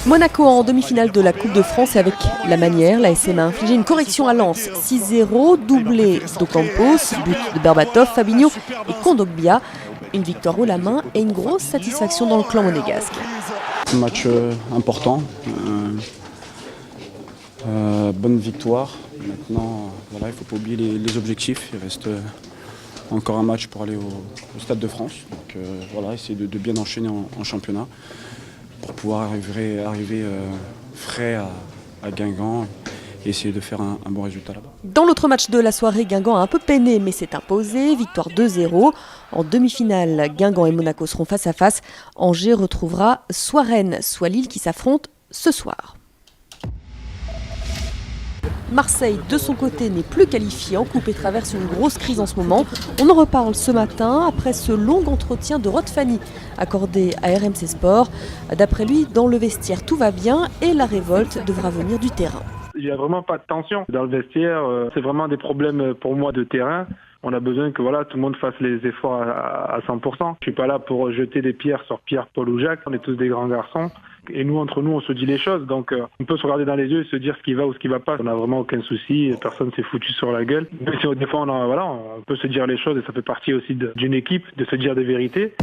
Monaco en demi-finale de la Coupe de France et avec la manière, la SM a infligé une correction à Lens. 6-0, doublé d'Ocampos, but de Berbatov, Fabinho et Kondogbia. Une victoire haut la main et une grosse satisfaction dans le clan monégasque. Un match important, bonne victoire. Maintenant, voilà, il ne faut pas oublier les objectifs. Il reste encore un match pour aller au Stade de France. Donc voilà, essayer de bien enchaîner en championnat pour pouvoir arriver frais à Guingamp et essayer de faire un bon résultat là-bas. Dans l'autre match de la soirée, Guingamp a un peu peiné mais s'est imposé. Victoire 2-0. En demi-finale, Guingamp et Monaco seront face à face. Angers retrouvera soit Rennes, soit Lille qui s'affrontent ce soir. Marseille, de son côté, n'est plus qualifié en coupe et traverse une grosse crise en ce moment. On en reparle ce matin après ce long entretien de Rod Fanny accordé à RMC Sport. D'après lui, dans le vestiaire, tout va bien et la révolte devra venir du terrain. Il n'y a vraiment pas de tension dans le vestiaire. C'est vraiment des problèmes pour moi de terrain. On a besoin que tout le monde fasse les efforts à 100%. Je ne suis pas là pour jeter des pierres sur Pierre, Paul ou Jacques. On est tous des grands garçons. Et nous, entre nous, on se dit les choses. Donc, on peut se regarder dans les yeux et se dire ce qui va ou ce qui ne va pas. On n'a vraiment aucun souci. Personne s'est foutu sur la gueule. Mais des fois, on peut se dire les choses et ça fait partie aussi d'une équipe, de se dire des vérités.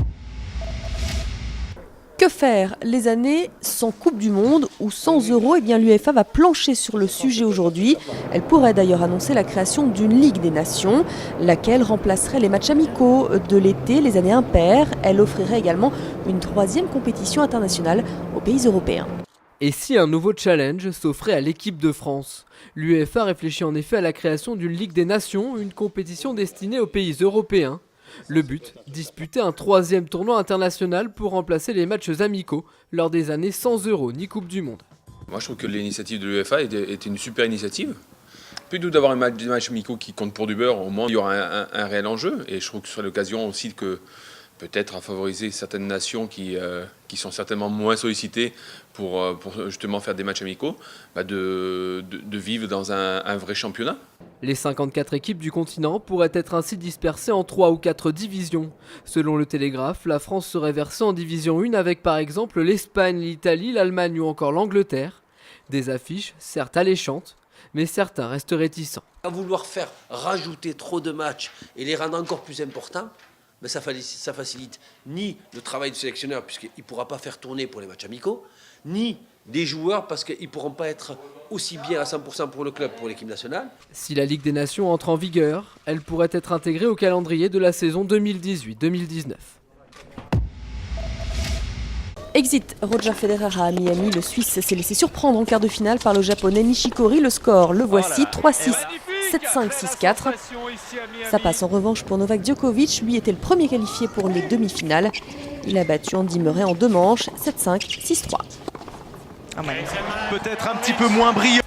Que faire les années sans Coupe du Monde ou sans Euro? Eh bien, l'UEFA va plancher sur le sujet aujourd'hui. Elle pourrait d'ailleurs annoncer la création d'une Ligue des Nations, laquelle remplacerait les matchs amicaux de l'été, les années impaires. Elle offrirait également une troisième compétition internationale aux pays européens. Et si un nouveau challenge s'offrait à l'équipe de France? L'UEFA réfléchit en effet à la création d'une Ligue des Nations, une compétition destinée aux pays européens. Le but, disputer un troisième tournoi international pour remplacer les matchs amicaux lors des années sans Euro ni Coupe du Monde. Moi je trouve que l'initiative de l'UEFA était une super initiative. Plutôt d'avoir des matchs amicaux qui comptent pour du beurre, au moins il y aura un réel enjeu. Et je trouve que ce serait l'occasion aussi que peut-être à favoriser certaines nations qui sont certainement moins sollicitées pour justement faire des matchs amicaux, de vivre dans un vrai championnat. Les 54 équipes du continent pourraient être ainsi dispersées en 3 ou 4 divisions. Selon le Télégraphe, la France serait versée en division 1 avec par exemple l'Espagne, l'Italie, l'Allemagne ou encore l'Angleterre. Des affiches certes alléchantes, mais certains restent réticents. À vouloir faire rajouter trop de matchs et les rendre encore plus importants, mais ça facilite ni le travail du sélectionneur puisqu'il ne pourra pas faire tourner pour les matchs amicaux, ni des joueurs parce qu'ils ne pourront pas être aussi bien à 100% pour le club, pour l'équipe nationale. Si la Ligue des Nations entre en vigueur, elle pourrait être intégrée au calendrier de la saison 2018-2019. Exit Roger Federer à Miami, le Suisse s'est laissé surprendre en quart de finale par le Japonais Nishikori. Le score, le voici, 3-6, 7-5, 6-4. Ça passe en revanche pour Novak Djokovic, lui était le premier qualifié pour les demi-finales. Il a battu Andy Murray en 2 manches, 7-5, 6-3. Peut-être un petit peu moins brillant.